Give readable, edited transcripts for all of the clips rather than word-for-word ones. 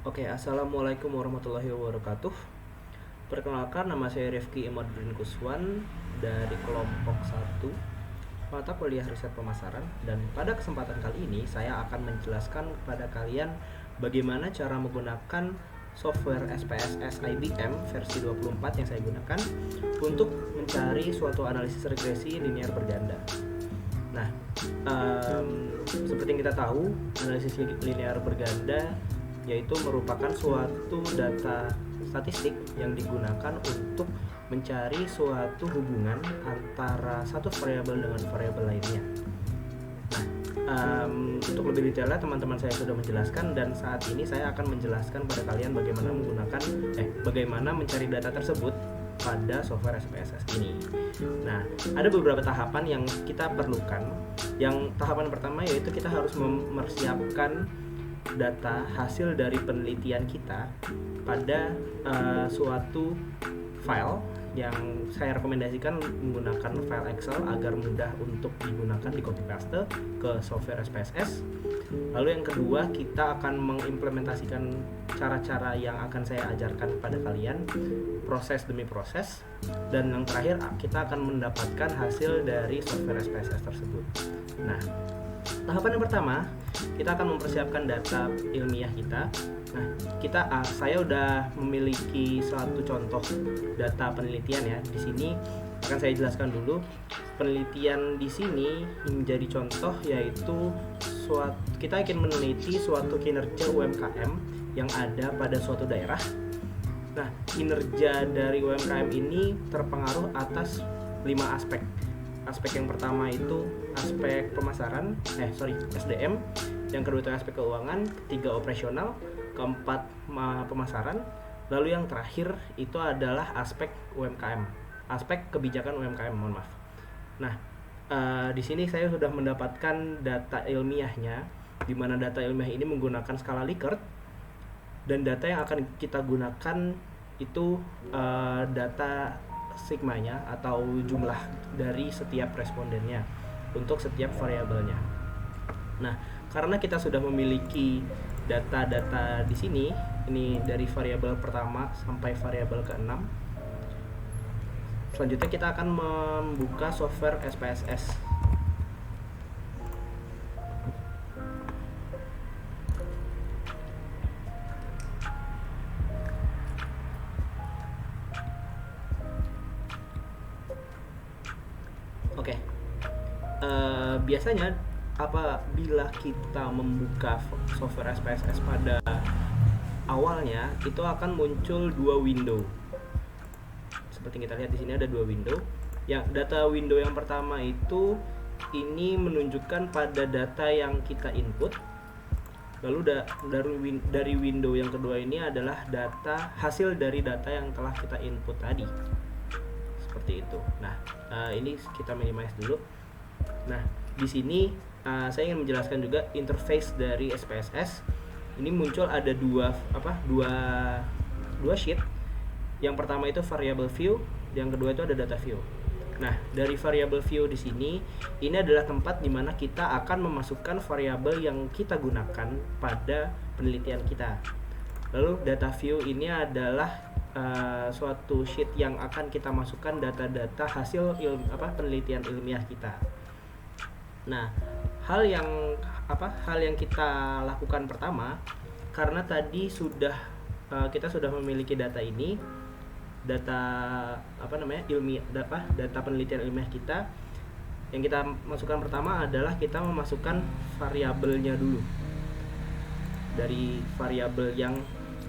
Oke, assalamualaikum warahmatullahi wabarakatuh. Perkenalkan, nama saya Rifki Imadudin Kuswan dari kelompok 1 mata kuliah riset pemasaran, dan pada kesempatan kali ini saya akan menjelaskan kepada kalian bagaimana cara menggunakan software SPSS IBM versi 24 yang saya gunakan untuk mencari suatu analisis regresi linear berganda. Nah, seperti yang kita tahu, analisis linear berganda yaitu merupakan suatu data statistik yang digunakan untuk mencari suatu hubungan antara satu variabel dengan variabel lainnya. Nah, untuk lebih detailnya teman-teman saya sudah menjelaskan, dan saat ini saya akan menjelaskan pada kalian bagaimana mencari data tersebut pada software SPSS ini. Nah, ada beberapa tahapan yang kita perlukan. Yang tahapan pertama yaitu kita harus mempersiapkan data hasil dari penelitian kita pada suatu file yang saya rekomendasikan menggunakan file Excel agar mudah untuk digunakan di copy paste ke software SPSS. Lalu yang kedua, kita akan mengimplementasikan cara-cara yang akan saya ajarkan pada kalian, proses demi proses. Dan yang terakhir, kita akan mendapatkan hasil dari software SPSS tersebut. Nah, tahapan yang pertama, kita akan mempersiapkan data ilmiah kita. Nah, saya udah memiliki suatu contoh data penelitian ya. Di sini akan saya jelaskan dulu. Penelitian di sini menjadi contoh yaitu kita ingin meneliti suatu kinerja UMKM yang ada pada suatu daerah. Nah, kinerja dari UMKM ini terpengaruh atas 5 aspek. Aspek yang pertama itu aspek SDM, yang kedua itu aspek keuangan, ketiga operasional, keempat pemasaran, lalu yang terakhir itu adalah aspek UMKM, aspek kebijakan UMKM, mohon maaf. Nah, di sini saya sudah mendapatkan data ilmiahnya, di mana data ilmiah ini menggunakan skala Likert, dan data yang akan kita gunakan itu data sigmanya atau jumlah dari setiap respondennya untuk setiap variabelnya. Nah, karena kita sudah memiliki data-data di sini, ini dari variabel pertama sampai variabel ke-6. Selanjutnya kita akan membuka software SPSS. Oke. Biasanya apabila kita membuka software SPSS pada awalnya, itu akan muncul 2 window. Seperti kita lihat di sini ada 2 window. Yang data window yang pertama itu ini menunjukkan pada data yang kita input. Lalu dari window yang kedua ini adalah hasil dari data yang telah kita input tadi. Seperti itu. Nah, ini kita minimize dulu. Nah, di sini saya ingin menjelaskan juga interface dari SPSS. Ini muncul ada dua sheet. Yang pertama itu variable view, yang kedua itu ada data view. Nah, dari variable view di sini, ini adalah tempat di mana kita akan memasukkan variabel yang kita gunakan pada penelitian kita. Lalu data view ini adalah suatu sheet yang akan kita masukkan data-data hasil penelitian ilmiah kita. Nah, hal yang kita lakukan pertama, karena tadi kita sudah memiliki data ini, data penelitian ilmiah kita, yang kita masukkan pertama adalah kita memasukkan variabelnya dulu dari variabel yang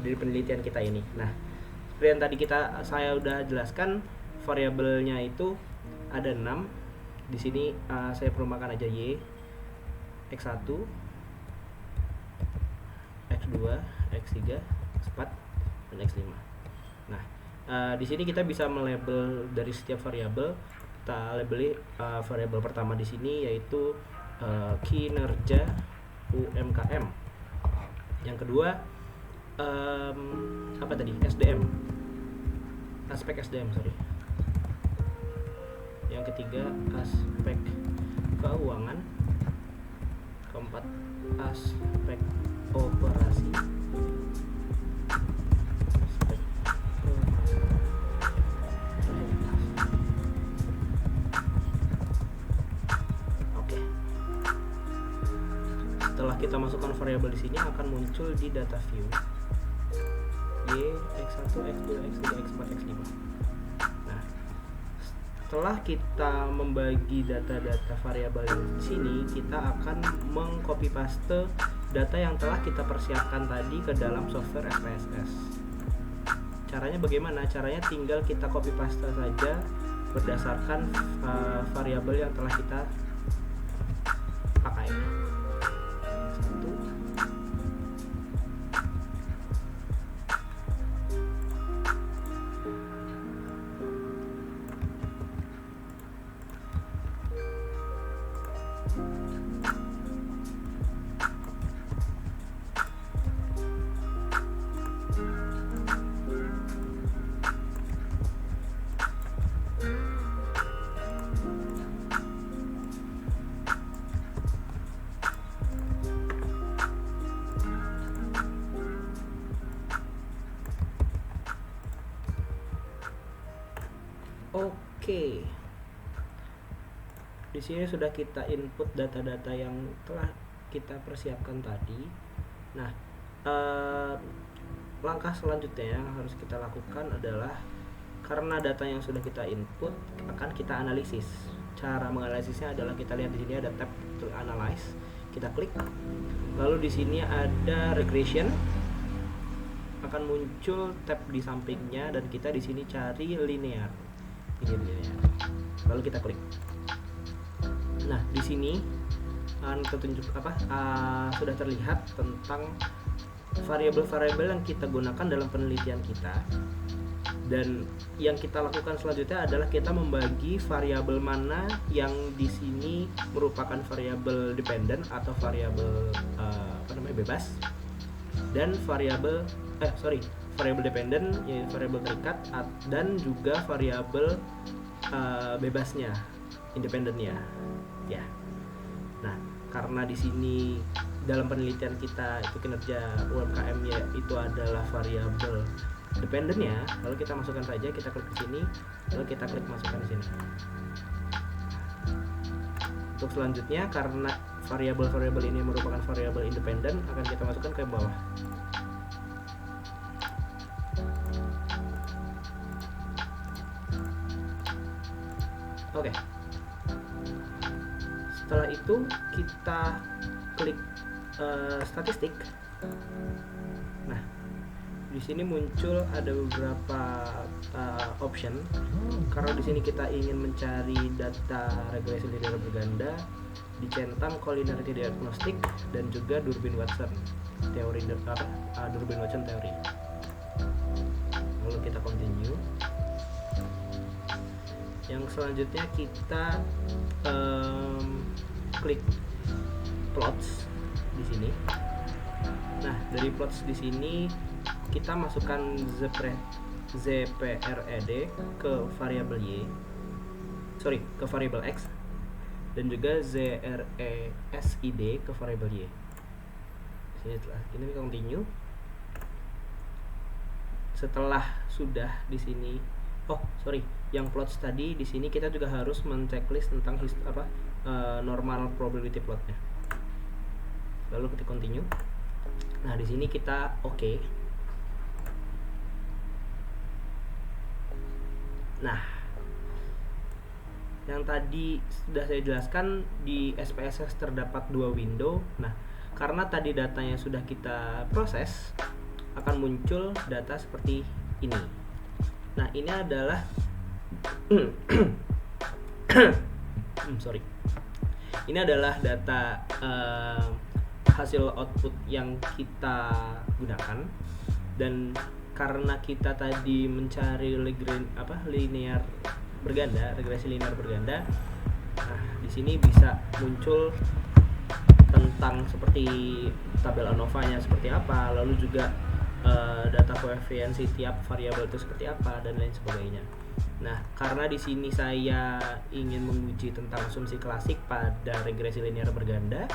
dari penelitian kita ini. Nah, seperti yang tadi saya udah jelaskan, variabelnya itu ada 6. Di sini saya perumpakan aja Y, X1, X2, X3, X4, dan X5. Nah, di sini kita bisa melabel dari setiap variabel. Kita labeli variabel pertama di sini yaitu kinerja UMKM. Yang kedua SDM, aspek SDM. Yang ketiga aspek keuangan, keempat aspek operasi, variabel di sini akan muncul di data view y, x1, x2, x3, x4, x5. Nah, setelah kita membagi data-data variabel di sini, kita akan mengcopy paste data yang telah kita persiapkan tadi ke dalam software SPSS. Caranya bagaimana? Caranya tinggal kita copy paste saja berdasarkan variabel yang telah kita pakai. Satu. Oke. Di sini sudah kita input data-data yang telah kita persiapkan tadi. Nah, langkah selanjutnya yang harus kita lakukan adalah karena data yang sudah kita input akan kita analisis. Cara menganalisisnya adalah kita lihat di sini ada tab to analyze. Kita klik. Lalu di sini ada regression. Akan muncul tab di sampingnya dan kita di sini cari linear. Ini linear. Lalu kita klik. Nah, di sini sudah terlihat tentang variabel-variabel yang kita gunakan dalam penelitian kita. Dan yang kita lakukan selanjutnya adalah kita membagi variabel mana yang di sini merupakan variabel dependent atau variabel bebas, dan variabel dependent yaitu variabel terikat, dan juga variabel bebasnya, independennya, ya. Nah, karena di sini dalam penelitian kita itu kinerja UMKM-nya itu adalah variabel dependentnya, lalu kita masukkan saja, kita klik ke sini, lalu kita klik masukkan di sini. Untuk selanjutnya, karena variabel-variabel ini merupakan variabel independen, akan kita masukkan ke bawah. Oke. Setelah itu kita klik statistik. Nah, di sini muncul ada beberapa option. Karena di sini kita ingin mencari data regresi linear berganda, dicentang collinearity diagnostic, dan juga Durbin-Watson teori Durbin-Watson teori. Lalu kita continue. Yang selanjutnya kita klik plots di sini. Nah, dari plots di sini kita masukkan ZPRED ke variabel ke variabel X, dan juga ZRESID ke variabel Y. Setelah ini continue. Setelah sudah di sini, yang plots tadi di sini kita juga harus men-checklist tentang normal probability plotnya. Lalu kita continue. Nah, di sini kita oke. Nah, yang tadi sudah saya jelaskan, di SPSS terdapat dua window. Nah, karena tadi datanya sudah kita proses, akan muncul data seperti ini. Nah, ini adalah ini adalah data hasil output yang kita gunakan, dan karena kita tadi mencari linear berganda, regresi linear berganda, nah di sini bisa muncul tentang seperti tabel ANOVA-nya seperti apa, lalu juga data koefisiensi tiap variabel itu seperti apa, dan lain sebagainya. Nah, karena di sini saya ingin menguji tentang asumsi klasik pada regresi linear berganda.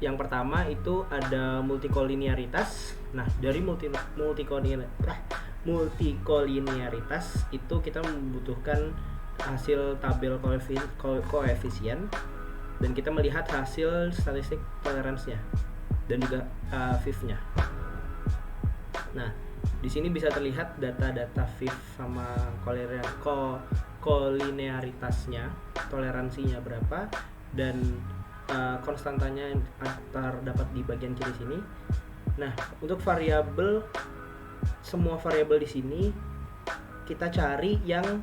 Yang pertama itu ada multikolinearitas. Nah, dari multikolinearitas itu kita membutuhkan hasil tabel koefisien dan kita melihat hasil statistik toleransinya dan juga VIF-nya. Nah, di sini bisa terlihat data-data VIF sama kolinearitasnya, toleransinya berapa, dan konstantanya terdapat di bagian kiri sini. Nah, untuk variabel, semua variabel di sini kita cari yang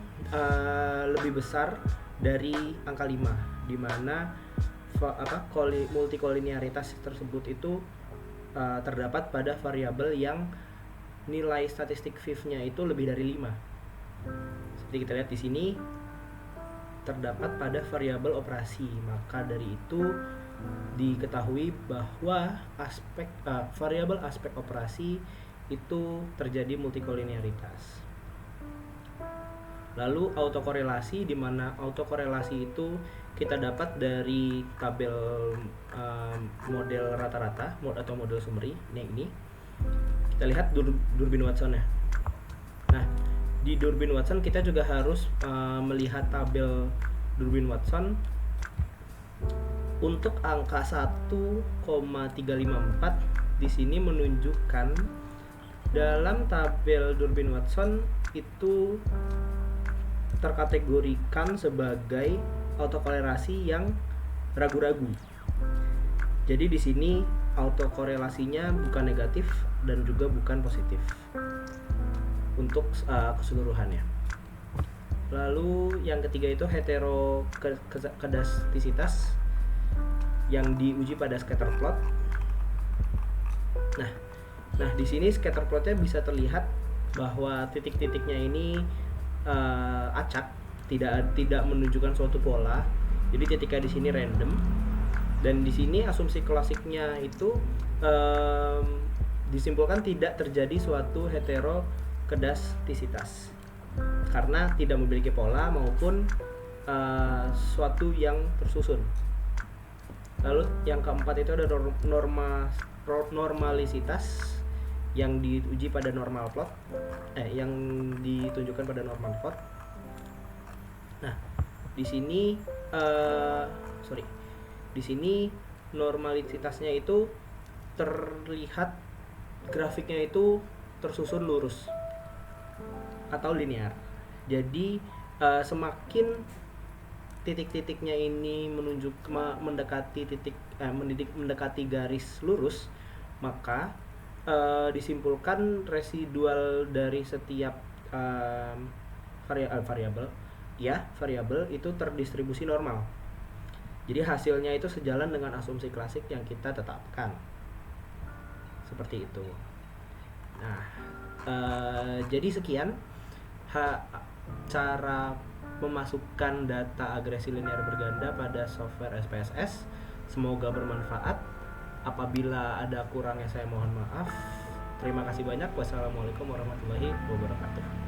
lebih besar dari angka 5, di mana multikolinearitas tersebut itu terdapat pada variabel yang nilai statistik VIF-nya itu lebih dari 5. Seperti kita lihat di sini terdapat pada variabel operasi. Maka dari itu diketahui bahwa variabel aspek operasi itu terjadi multikolinearitas. Lalu autokorelasi, di mana autokorelasi itu kita dapat dari tabel model rata-rata atau model summary. Ini kita lihat Durbin Watson ya. Nah, di Durbin Watson kita juga harus melihat tabel Durbin Watson untuk angka 1,354 di sini menunjukkan dalam tabel Durbin Watson itu terkategorikan sebagai autokorelasi yang ragu-ragu. Jadi di sini autokorelasinya bukan negatif dan juga bukan positif untuk keseluruhannya. Lalu yang ketiga itu heterokedastisitas yang diuji pada scatter plot. Nah di sini scatter plotnya bisa terlihat bahwa titik-titiknya ini acak, tidak menunjukkan suatu pola. Jadi titiknya di sini random. Dan di sini asumsi klasiknya itu disimpulkan tidak terjadi suatu heterokedastisitas karena tidak memiliki pola maupun suatu yang tersusun. Lalu yang keempat itu ada normalisitas yang diuji pada normal plot, yang ditunjukkan pada normal plot. Nah, di sini di sini normalisitasnya itu terlihat grafiknya itu tersusun lurus atau linear. Jadi semakin titik-titiknya ini mendekati garis lurus, maka disimpulkan residual dari setiap variabel itu terdistribusi normal. Jadi hasilnya itu sejalan dengan asumsi klasik yang kita tetapkan. Seperti itu. Nah, jadi sekian cara memasukkan data agresi linear berganda pada software SPSS. Semoga bermanfaat. Apabila ada kurangnya saya mohon maaf. Terima kasih banyak. Wassalamualaikum warahmatullahi wabarakatuh.